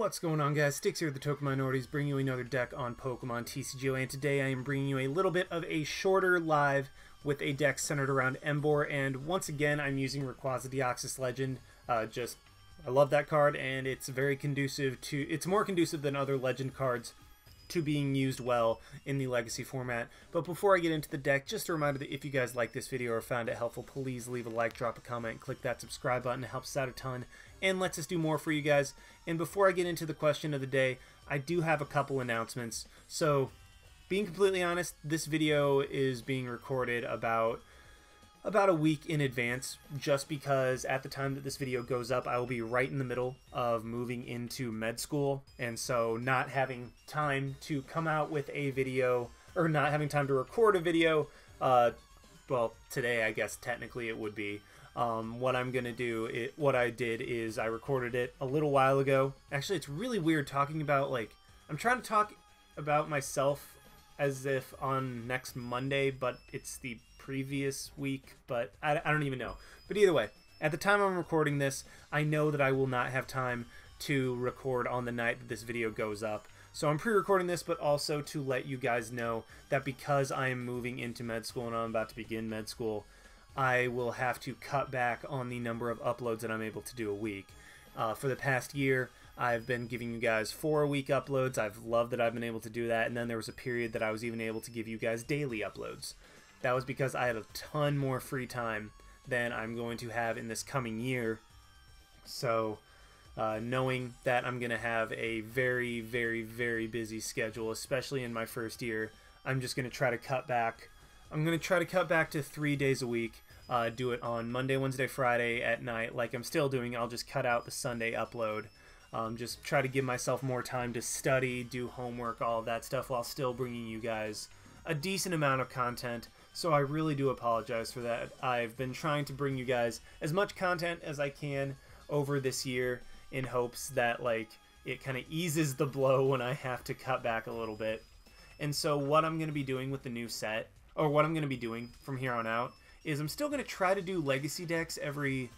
What's going on, guys? Sticks here with the Token Minorities, bringing you another deck on Pokemon TCGO, and today I am bringing you a little bit of a shorter live with a deck centered around Emboar, and once again I'm using Rayquaza Deoxys Legend. I love that card, and it's very conducive to, it's more conducive than other Legend cards to being used well in the Legacy format. But before I get into the deck, just a reminder that if you guys like this video or found it helpful, please leave a like, drop a comment, and click that subscribe button. It helps us out a ton and lets us do more for you guys. And before I get into the question of the day, I do have a couple announcements. So, being completely honest, this video is being recorded about a week in advance, just because at the time that this video goes up, I will be right in the middle of moving into med school, and so not having time to come out with a video, or not having time to record a video, well, today I guess technically it would be. What I'm gonna do, what I did is I recorded it a little while ago. Actually, it's really weird talking about, like, I'm trying to talk about myself as if on next Monday, but it's the previous week, but I don't even know. But either way, at the time I'm recording this, I know that I will not have time to record on the night that this video goes up. So I'm pre-recording this, but also to let you guys know that because I am moving into med school and I'm about to begin med school, I will have to cut back on the number of uploads that I'm able to do a week. For the past year, I've been giving you guys 4-a-week uploads. I've loved that I've been able to do that, and then there was a period that I was even able to give you guys daily uploads. That was because I had a ton more free time than I'm going to have in this coming year. So, knowing that I'm going to have a very, very, very busy schedule, especially in my first year, I'm just going to try to cut back. I'm going to try to cut back to 3 days a week. Do it on Monday, Wednesday, Friday at night, like I'm still doing. I'll just cut out the Sunday upload. Just try to give myself more time to study, do homework, all of that stuff, while still bringing you guys a decent amount of content. So I really do apologize for that. I've been trying to bring you guys as much content as I can over this year in hopes that, like, it kind of eases the blow when I have to cut back a little bit. And so what I'm going to be doing with the new set, or what I'm going to be doing from here on out, is I'm still going to try to do legacy decks every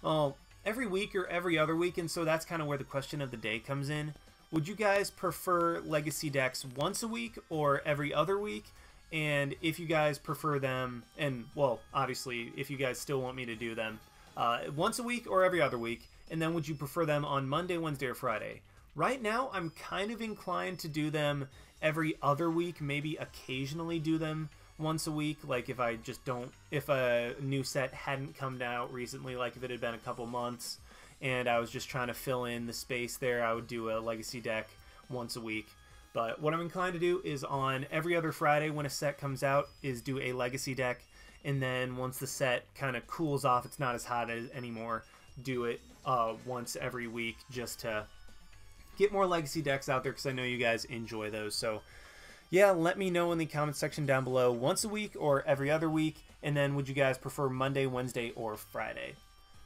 week or every other week, and so that's kind of where the question of the day comes in. Would you guys prefer legacy decks once a week or every other week? And if you guys prefer them, and, well, obviously, if you guys still want me to do them once a week or every other week, and then would you prefer them on Monday, Wednesday, or Friday? Right now, I'm kind of inclined to do them every other week, maybe occasionally do them once a week, like if I just don't, if a new set hadn't come out recently, like if it had been a couple months, and I was just trying to fill in the space there, I would do a legacy deck once a week. But what I'm inclined to do is on every other Friday when a set comes out is do a legacy deck, and then once the set kind of cools off, it's not as hot anymore, do it once every week just to get more legacy decks out there, because I know you guys enjoy those. So yeah, let me know in the comment section down below, once a week or every other week, and then would you guys prefer Monday, Wednesday, or Friday?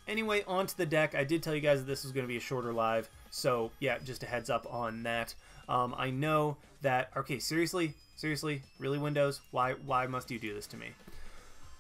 Anyway, on to the deck. I did tell you guys that this was going to be a shorter live, so yeah, just a heads up on that. I know that, okay, seriously, really, Windows, why must you do this to me?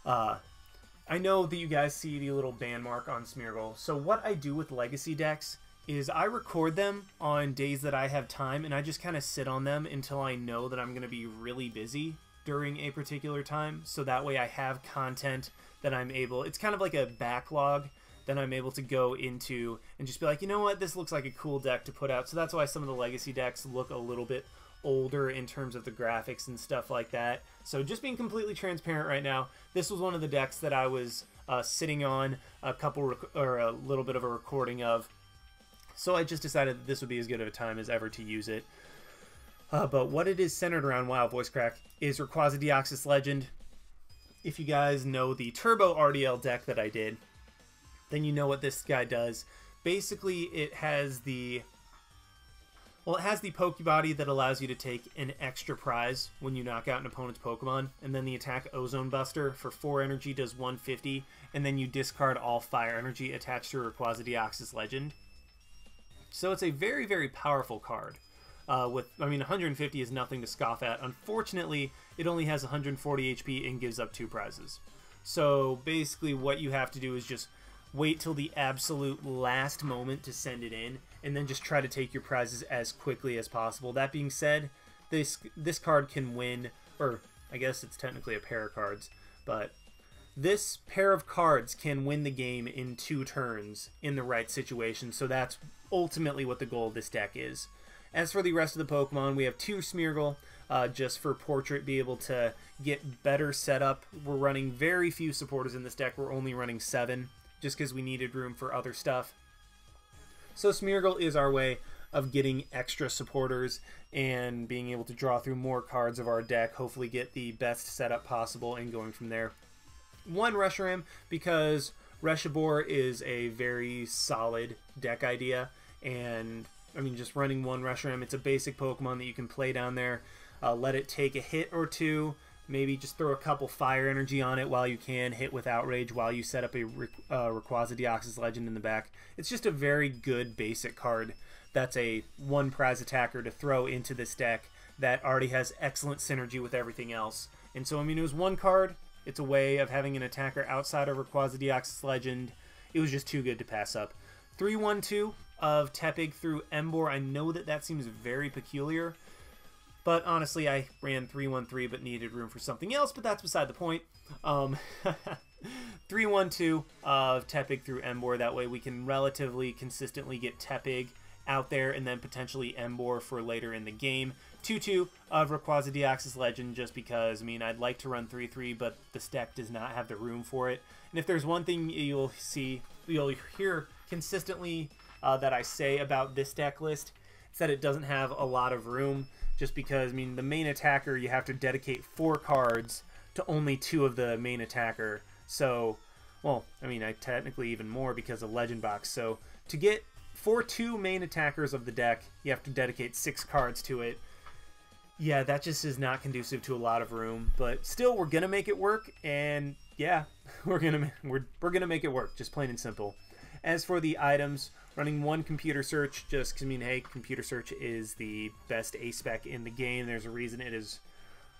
I know that you guys see the little ban mark on Smeargle, so what I do with legacy decks is I record them on days that I have time, and I just kind of sit on them until I know that I'm going to be really busy during a particular time, so that way I have content that I'm able, it's kind of like a backlog that I'm able to go into and just be like, you know what, this looks like a cool deck to put out. So that's why some of the legacy decks look a little bit older in terms of the graphics and stuff like that. So just being completely transparent right now, this was one of the decks that I was sitting on a little bit of a recording of. So I just decided that this would be as good of a time as ever to use it. But what it is centered around, wow, voice crack, is Rayquaza Deoxys Legend. If you guys know the Turbo RDL deck that I did, then you know what this guy does. Basically, it has the Pokebody that allows you to take an extra prize when you knock out an opponent's Pokemon, and then the attack Ozone Buster for 4 energy does 150, and then you discard all fire energy attached to Rayquaza Deoxys Legend. So it's a very, very powerful card. I mean, 150 is nothing to scoff at. Unfortunately, it only has 140 HP and gives up 2 prizes. So basically what you have to do is just wait till the absolute last moment to send it in, and then just try to take your prizes as quickly as possible. That being said, this card can win, or I guess it's technically a pair of cards, but this pair of cards can win the game in 2 turns in the right situation, so that's ultimately what the goal of this deck is. As for the rest of the Pokemon, we have 2 Smeargle, just for Portrait, be able to get better setup. We're running very few supporters in this deck. We're only running 7, just because we needed room for other stuff. So Smeargle is our way of getting extra supporters and being able to draw through more cards of our deck, hopefully get the best setup possible, and going from there. 1 Reshiram, because Reshiram is a very solid deck idea, and I mean, just running 1 Reshiram, it's a basic Pokemon that you can play down there, let it take a hit or 2, maybe just throw a couple fire energy on it while you can, hit with Outrage while you set up a Rayquaza Deoxys Legend in the back. It's just a very good basic card that's a 1 prize attacker to throw into this deck that already has excellent synergy with everything else. And so, I mean, it was 1 card. It's a way of having an attacker outside of Rayquaza Deoxys Legend. It was just too good to pass up. 3-1-2 of Tepig through Emboar. I know that seems very peculiar, but honestly, I ran 3-1-3 but needed room for something else, but that's beside the point. 3-1-2 of Tepig through Emboar. That way we can relatively consistently get Tepig out there and then potentially Emboar for later in the game. 2-2 of Rayquaza Deoxys Legend, just because, I mean, I'd like to run 3-3, but this deck does not have the room for it. And if there's one thing you'll hear consistently that I say about this deck list, it's that it doesn't have a lot of room, just because, I mean, the main attacker, you have to dedicate 4 cards to only 2 of the main attacker. So, well, I mean, I technically even more because of Legend Box. So, to get for 2 main attackers of the deck, you have to dedicate 6 cards to it. Yeah, that just is not conducive to a lot of room, but still, we're gonna make it work, and yeah, we're gonna make it work, just plain and simple. As for the items, running 1 Computer Search, just because, I mean, hey, Computer Search is the best A-spec in the game. There's a reason it is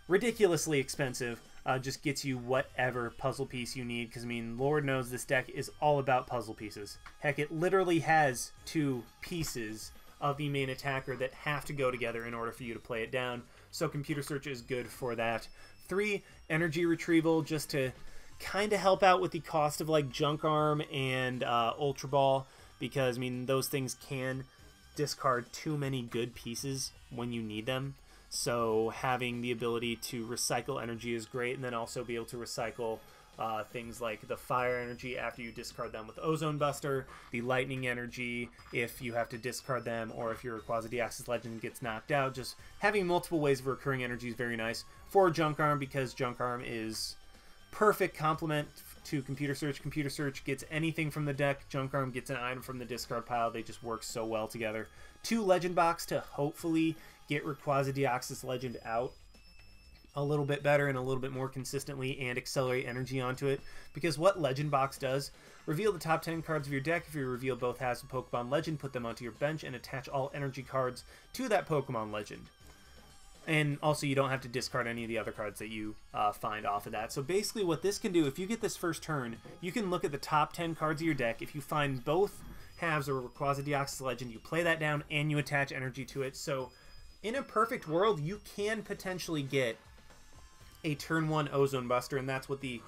ridiculously expensive. Just gets you whatever puzzle piece you need, because, I mean, Lord knows this deck is all about puzzle pieces. Heck, it literally has 2 pieces of the main attacker that have to go together in order for you to play it down, so Computer Search is good for that. 3, Energy Retrieval, just to kind of help out with the cost of like Junk Arm and Ultra Ball, because, I mean, those things can discard too many good pieces when you need them. So having the ability to recycle energy is great, and then also be able to recycle things like the fire energy after you discard them with Ozone Buster, the lightning energy if you have to discard them, or if your Rayquaza Deoxys Legend gets knocked out. Just having multiple ways of recurring energy is very nice. For Junk Arm, because Junk Arm is perfect complement to Computer Search. Computer Search gets anything from the deck. Junk Arm gets an item from the discard pile. They just work so well together. 2 Legend Box to hopefully get Rayquaza Deoxys Legend out a little bit better and a little bit more consistently, and accelerate energy onto it. Because what Legend Box does, reveal the top 10 cards of your deck. If you reveal both halves of Pokemon Legend, put them onto your bench and attach all energy cards to that Pokemon Legend. And also, you don't have to discard any of the other cards that you find off of that. So basically what this can do, if you get this first turn, you can look at the top 10 cards of your deck. If you find both halves of Rayquaza Deoxys Legend, you play that down and you attach energy to it. So in a perfect world, you can potentially get a turn 1 Ozone Buster, and that's what the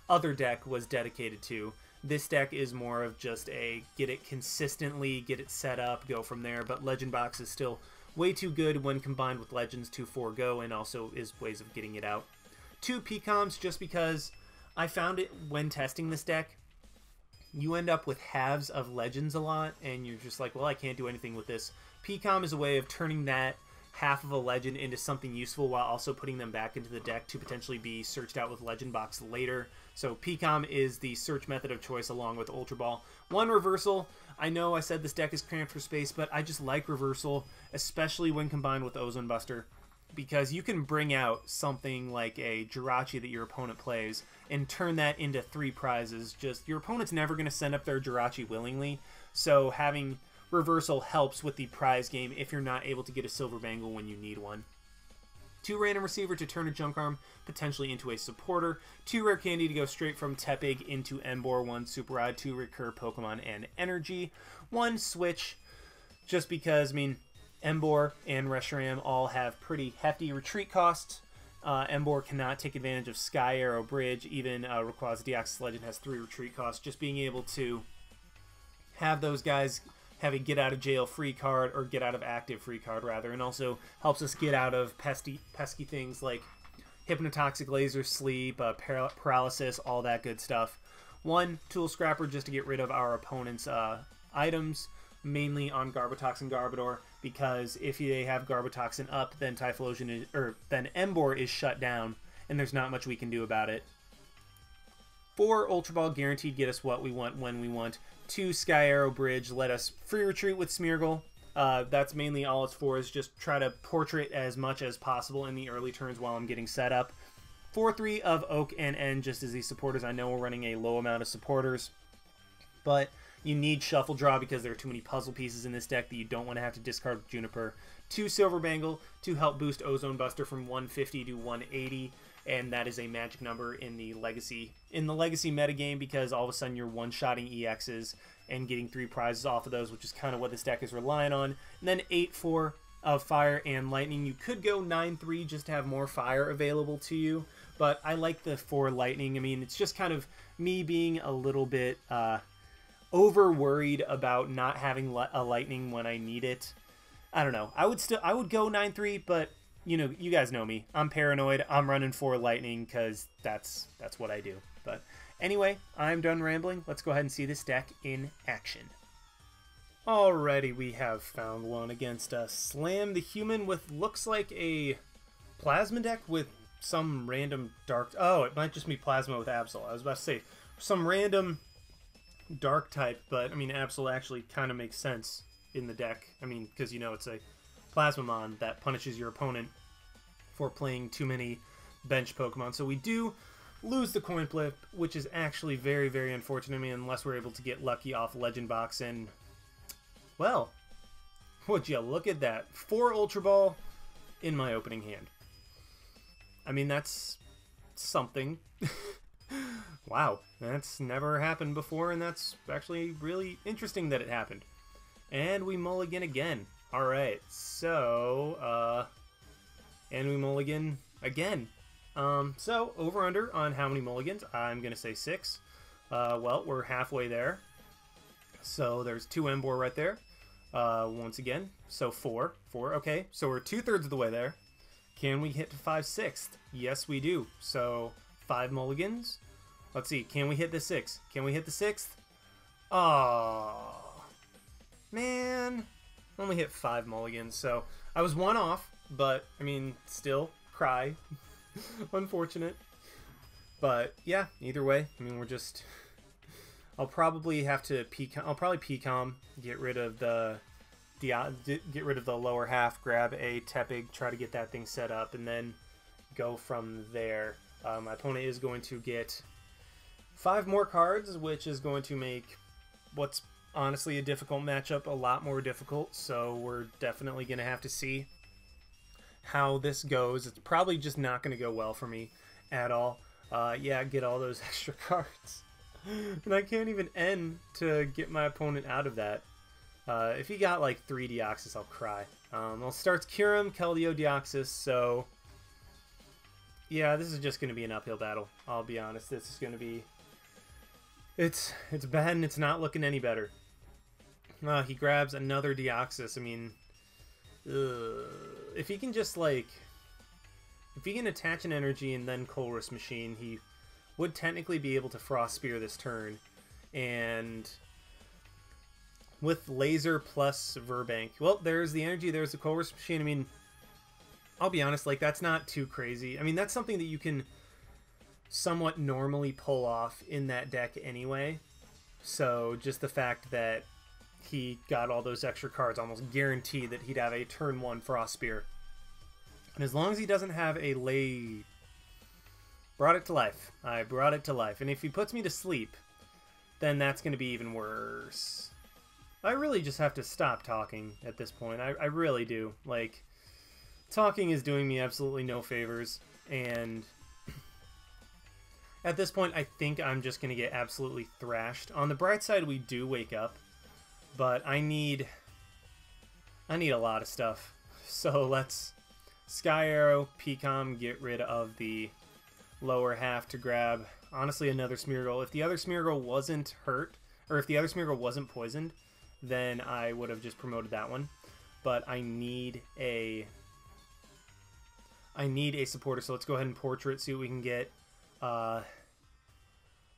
other deck was dedicated to. This deck is more of just a get it consistently, get it set up, go from there, but Legend Box is still way too good when combined with Legends to forego, and also is ways of getting it out. 2 PCOMs, just because I found it when testing this deck, you end up with halves of Legends a lot, and you're just like, well, I can't do anything with this. PCOM is a way of turning that half of a Legend into something useful while also putting them back into the deck to potentially be searched out with Legend Box later. So PCOM is the search method of choice along with Ultra Ball. 1 Reversal. I know I said this deck is cramped for space, but I just like Reversal, especially when combined with Ozone Buster, because you can bring out something like a Jirachi that your opponent plays and turn that into 3 prizes. Just, your opponent's never going to send up their Jirachi willingly, so having Reversal helps with the prize game if you're not able to get a Silver Bangle when you need one. 2 Random Receiver to turn a Junk Arm potentially into a supporter. 2 Rare Candy to go straight from Tepig into Emboar. 1 Super Rod, 2 Recur Pokemon and Energy. 1 Switch just because, I mean, Emboar and Reshiram all have pretty hefty retreat costs. Emboar cannot take advantage of Skyarrow Bridge. Even Rayquaza Deoxys Legend has 3 retreat costs. Just being able to have those guys have a get out of jail free card, or get out of active free card rather, and also helps us get out of pesky things like hypnotoxic laser, sleep, paralysis, all that good stuff. 1 Tool Scrapper just to get rid of our opponent's items, mainly on Garbotox and Garbodor, because if they have Garbotoxin up, then then Emboar is shut down, and there's not much we can do about it. 4 Ultra Ball guaranteed get us what we want when we want. 2 Skyarrow Bridge let us free retreat with Smeargle. That's mainly all it's for, is just try to portrait as much as possible in the early turns while I'm getting set up. 4-3 of Oak and N just as these supporters. I know we're running a low amount of supporters, but you need Shuffle Draw because there are too many puzzle pieces in this deck that you don't want to have to discard with Juniper. 2 Silver Bangle to help boost Ozone Buster from 150 to 180. And that is a magic number in the legacy metagame, because all of a sudden you're one-shotting EXs and getting 3 prizes off of those, which is kind of what this deck is relying on. And then 8-4 of Fire and Lightning. You could go 9-3 just to have more Fire available to you, but I like the 4 Lightning. I mean, it's just kind of me being a little bit over worried about not having a Lightning when I need it. I don't know. I would go 9-3, but you know, you guys know me. I'm paranoid. I'm running 4 Lightning because that's what I do. But anyway, I'm done rambling. Let's go ahead and see this deck in action. Alrighty, we have found one against Slam the Human with looks like a Plasma deck with some random dark... Oh, it might just be Plasma with Absol. I was about to say some random dark type, but I mean, Absol actually kind of makes sense in the deck. I mean, because you know it's a Plasmamon that punishes your opponent for playing too many bench Pokemon. So we do lose the coin flip, which is actually very, very unfortunate. I mean, unless we're able to get lucky off Legend Box. And, well, would you look at that. 4 Ultra Ball in my opening hand. I mean, that's something. Wow, that's never happened before, and that's actually really interesting that it happened. And we mulligan again. Alright, so, and we mulligan again. So, over-under on how many mulligans? I'm going to say 6. Well, we're halfway there. So, there's 2 Emboar right there. Once again, so 4. Okay, so we're 2/3 of the way there. Can we hit to 5/6? Yes, we do. So, 5 mulligans. Let's see, can we hit the 6th? Can we hit the 6th? Oh, man. Only hit 5 mulligans, so I was 1 off, but, I mean, still, cry. Unfortunate. But, yeah, either way, I mean, we're just... I'll probably have to PCOM, get rid of the lower half, grab a Tepig, try to get that thing set up, and then go from there. My opponent is going to get 5 more cards, which is going to make what's honestly a difficult matchup a lot more difficult, so we're definitely going to have to see how this goes. It's probably just not going to go well for me at all. Yeah, get all those extra cards. And I can't even end to get my opponent out of that. If he got like 3 Deoxys, I'll cry. Well, starts Kyurem, Keldeo, Deoxys, so... Yeah, this is just going to be an uphill battle. I'll be honest, this is going to be... It's bad and it's not looking any better. He grabs another Deoxys. I mean, if he can just, like... If he can attach an energy and then Colress Machine, he would technically be able to Frost Spear this turn. And with Laser plus Verbank, well, there's the energy, there's the Colress Machine. I mean, I'll be honest, like, that's not too crazy. I mean, that's something that you can somewhat normally pull off in that deck anyway. So just the fact that he got all those extra cards almost guaranteed that he'd have a turn 1 Frost Spear. And as long as he doesn't have a Brought it to life. I brought it to life. And if he puts me to sleep, then that's going to be even worse. I really just have to stop talking at this point. I really do. Like, talking is doing me absolutely no favors. And at this point, I think I'm just going to get absolutely thrashed. On the bright side, we do wake up. But I need I need a lot of stuff. So let's Skyarrow, Pecom, get rid of the lower half to grab, honestly, another Smeargle. If the other Smeargle wasn't hurt, or if the other Smeargle wasn't poisoned, then I would have just promoted that one. But I need a supporter, so let's go ahead and portrait, see what we can get.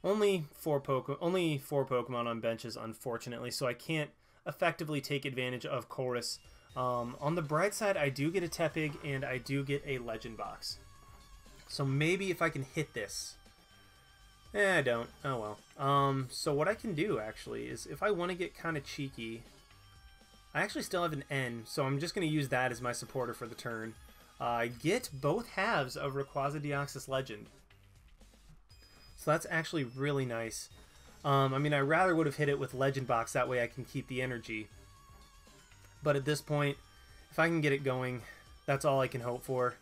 Only four Pokemon on benches, unfortunately, so I can't effectively take advantage of Chorus. On the bright side, I do get a Tepig, and I do get a Legend Box. So maybe if I can hit this. I don't. Oh well. So what I can do, actually, is if I want to get kind of cheeky, I actually still have an N, so I'm just going to use that as my supporter for the turn. I get both halves of Rayquaza Deoxys Legend. So that's actually really nice. I mean, I rather would have hit it with Legend Box, that way I can keep the energy. But at this point, if I can get it going, that's all I can hope for.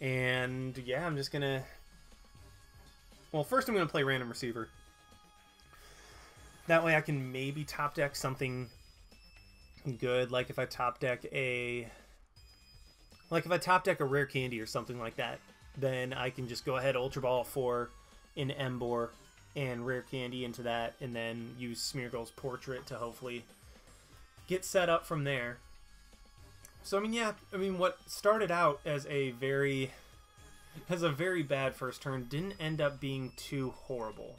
And yeah, I'm just going to... Well, first I'm going to play Random Receiver. That way I can maybe top deck something good, like if I top deck a... Like if I top deck a Rare Candy or something like that, then I can just go ahead Ultra Ball for an Emboar and Rare Candy into that, and then use Smeargle's Portrait to hopefully get set up from there. So I mean, yeah, I mean, what started out as a very bad first turn didn't end up being too horrible.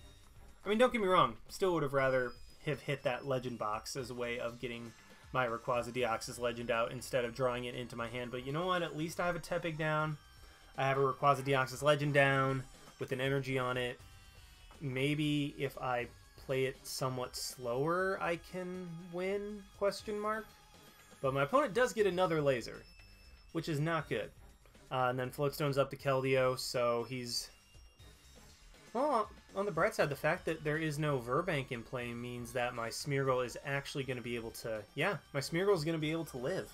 I mean, don't get me wrong, still would have rather have hit that Legend Box as a way of getting my Rayquaza Deoxys Legend out instead of drawing it into my hand. But you know what? At least I have a Tepig down. I have a Rayquaza Deoxys Legend down with an energy on it. Maybe if I play it somewhat slower, I can win, question mark. But my opponent does get another laser, which is not good. And then Floatstone's up to Keldeo, so he's... Well, on the bright side, the fact that there is no Verbank in play means that my Smeargle is actually going to be able to... Yeah, my Smeargle is going to be able to live.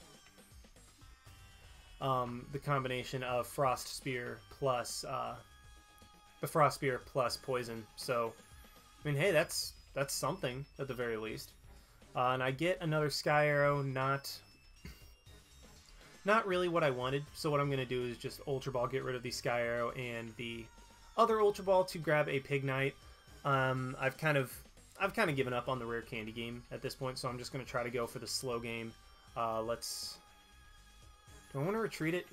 The combination of Frost Spear plus... the Frost Spear plus Poison. So, I mean, hey, that's something, at the very least. And I get another Skyarrow, not really what I wanted. So what I'm going to do is just Ultra Ball, get rid of the Skyarrow and the other Ultra Ball to grab a Pignite. I've kind of given up on the Rare Candy game at this point, so I'm just going to try to go for the slow game. Do I want to retreat it,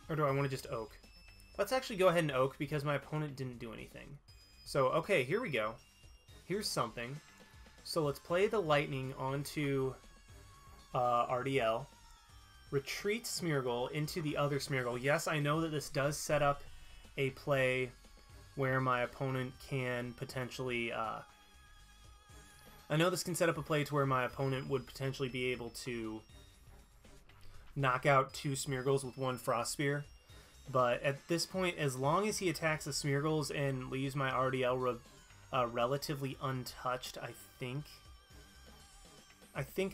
or do I want to just Oak? Let's actually go ahead and Oak, because my opponent didn't do anything. So, okay, here we go. Here's something. So let's play the Lightning onto RDL. Retreat Smeargle into the other Smeargle. Yes, I know that this does set up a play where my opponent can potentially... I know this can set up a play to where my opponent would potentially be able to knock out two Smeargles with one Frost Spear. But at this point, as long as he attacks the Smeargles and leaves my RDL relatively untouched, I think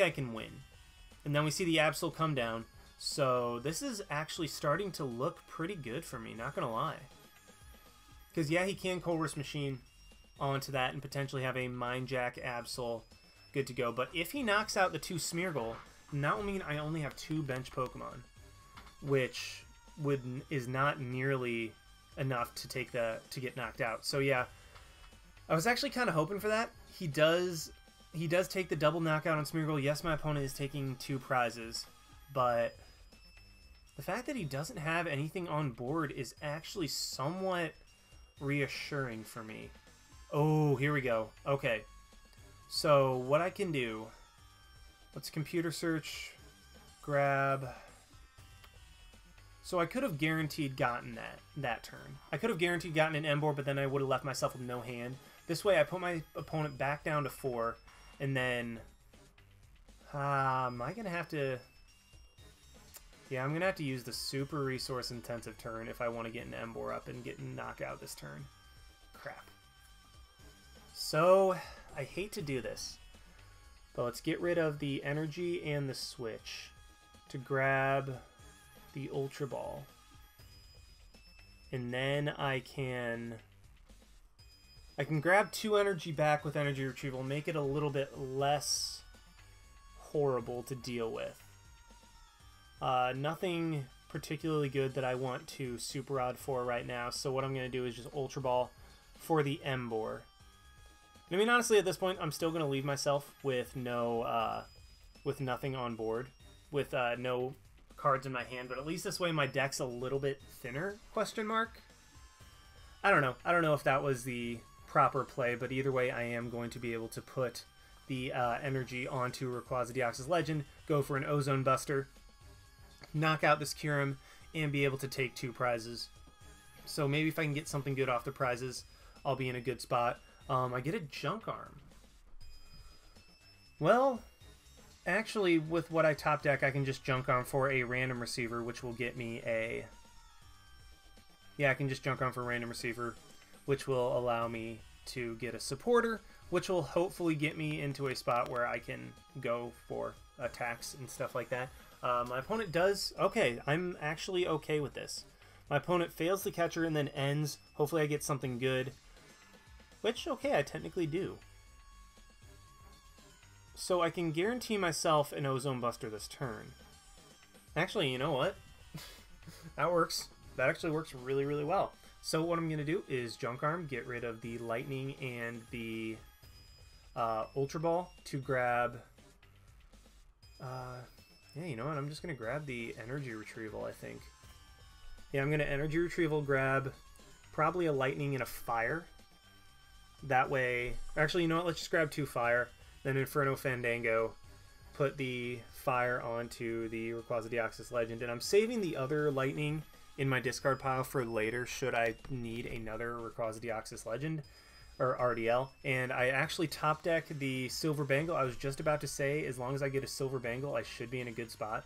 I can win. And then we see the Absol come down. So this is actually starting to look pretty good for me, not gonna lie. Because yeah, he can Colress Machine onto that and potentially have a Mind Jack Absol good to go. But if he knocks out the two Smeargle, that will mean I only have two bench Pokemon, which is not nearly enough to get knocked out. So yeah, I was actually kind of hoping for that. He does take the double knockout on Smeargle. Yes, my opponent is taking two prizes, but the fact that he doesn't have anything on board is actually somewhat reassuring for me. Oh, here we go. Okay, so what I can do, let's computer search, grab... So I could have guaranteed gotten that turn. I could have guaranteed gotten an Emboar, but then I would have left myself with no hand. This way I put my opponent back down to 4, and then... am I going to have to... Yeah, I'm going to have to use the super resource-intensive turn if I want to get an Emboar up and get a knockout this turn. Crap. So, I hate to do this, but let's get rid of the energy and the switch to grab the Ultra Ball. And then I can grab 2 energy back with energy retrieval, make it a little bit less horrible to deal with. Nothing particularly good that I want to Super Rod for right now, so what I'm going to do is just Ultra Ball for the Emboar. I mean, honestly, at this point, I'm still going to leave myself with no, with nothing on board, with no cards in my hand, but at least this way my deck's a little bit thinner, question mark? I don't know. I don't know if that was the proper play, but either way, I am going to be able to put the energy onto Rayquaza Deoxys Legend, go for an Ozone Buster, knock out this Kyurem, and be able to take 2 prizes. So maybe if I can get something good off the prizes, I'll be in a good spot. I get a Junk Arm. Well, actually, with what I top deck, I can just Junk Arm for a random receiver, which will get me a... Yeah, I can just Junk Arm for a random receiver, which will allow me to get a supporter, which will hopefully get me into a spot where I can go for attacks and stuff like that. My opponent does... Okay, I'm actually okay with this. My opponent fails the catcher and then ends. Hopefully I get something good. Which, okay, I technically do. So I can guarantee myself an Ozone Buster this turn. Actually, you know what? That works. That actually works really, really well. So what I'm going to do is Junk Arm, get rid of the Lightning and the Ultra Ball to grab... yeah, you know what? I'm just going to grab the Energy Retrieval, I think. Yeah, I'm going to Energy Retrieval, grab probably a Lightning and a Fire. That way... Actually, you know what? Let's just grab 2 Fire. Then Inferno Fandango. Put the Fire onto the Rayquaza Deoxys Legend. And I'm saving the other Lightning in my discard pile for later should I need another Rayquaza Deoxys Legend. Or RDL. And I actually top deck the Silver Bangle. I was just about to say, as long as I get a Silver Bangle, I should be in a good spot.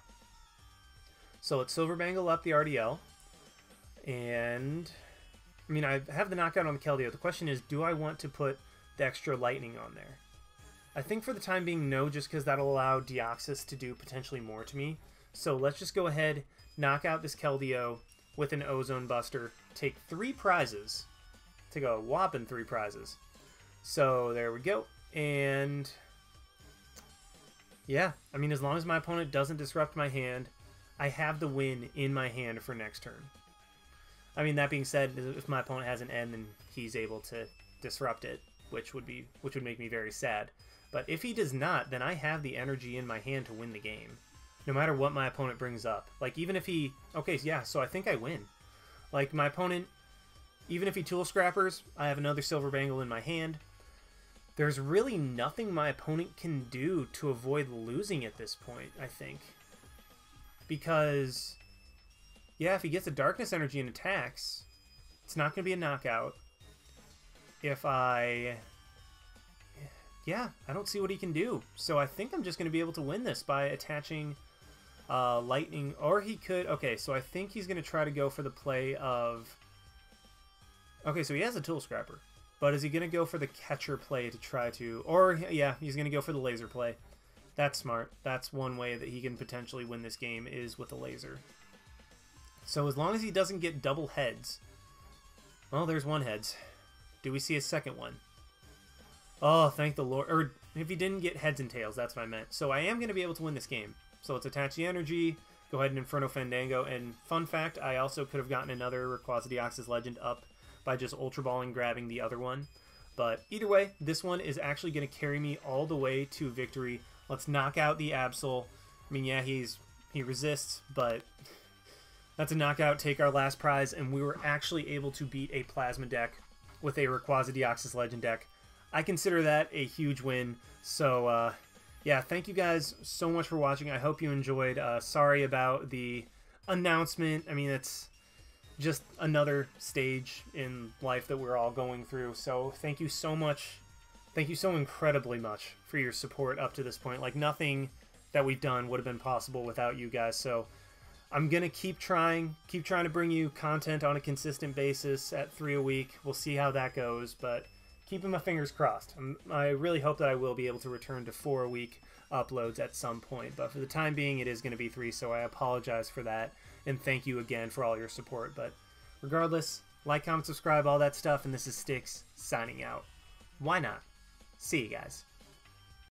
So let's Silver Bangle up the RDL. And... I mean, I have the knockout on the Keldeo. The question is, do I want to put the extra Lightning on there? I think for the time being, no, just because that'll allow Deoxys to do potentially more to me. So let's just go ahead, knock out this Keldeo with an Ozone Buster, take 3 prizes. Take a whopping 3 prizes. So there we go. And yeah, I mean, as long as my opponent doesn't disrupt my hand, I have the win in my hand for next turn. I mean, that being said, if my opponent has an N, then he's able to disrupt it, which would make me very sad. But if he does not, then I have the energy in my hand to win the game, no matter what my opponent brings up. Like, even if he... Okay, yeah, so I think I win. Like, my opponent, even if he Tool Scrappers, I have another Silver Bangle in my hand. There's really nothing my opponent can do to avoid losing at this point, I think. Because... yeah, if he gets a Darkness Energy and attacks, it's not going to be a knockout. If I... yeah, I don't see what he can do. So I think I'm just going to be able to win this by attaching Lightning. Or he could... okay, so I think he's going to try to go for the play of... okay, so he has a Tool Scrapper. But is he going to go for the catcher play to try to... or, yeah, he's going to go for the laser play. That's smart. That's one way that he can potentially win this game, is with a laser. So as long as he doesn't get double heads... well, there's 1 heads. Do we see a second one? Oh, thank the Lord. Or if he didn't get heads and tails, that's what I meant. So I am going to be able to win this game. So let's attach the energy, go ahead and Inferno Fandango. And fun fact, I also could have gotten another Rayquaza Deoxys Legend up by just Ultra Balling, grabbing the other one. But either way, this one is actually going to carry me all the way to victory. Let's knock out the Absol. I mean, yeah, he resists, but... that's a knockout, take our last prize, and we were actually able to beat a Plasma deck with a Rayquaza Deoxys Legend deck. I consider that a huge win. So, yeah, thank you guys so much for watching. I hope you enjoyed. Sorry about the announcement. I mean, it's just another stage in life that we're all going through. So thank you so much. Thank you so incredibly much for your support up to this point. Like, nothing that we've done would have been possible without you guys. So I'm going to keep trying to bring you content on a consistent basis at 3 a week. We'll see how that goes, but keeping my fingers crossed. I really hope that I will be able to return to 4 a week uploads at some point, but for the time being, it is going to be 3, so I apologize for that, and thank you again for all your support. But regardless, like, comment, subscribe, all that stuff, and this is Styx signing out. Why not? See you guys.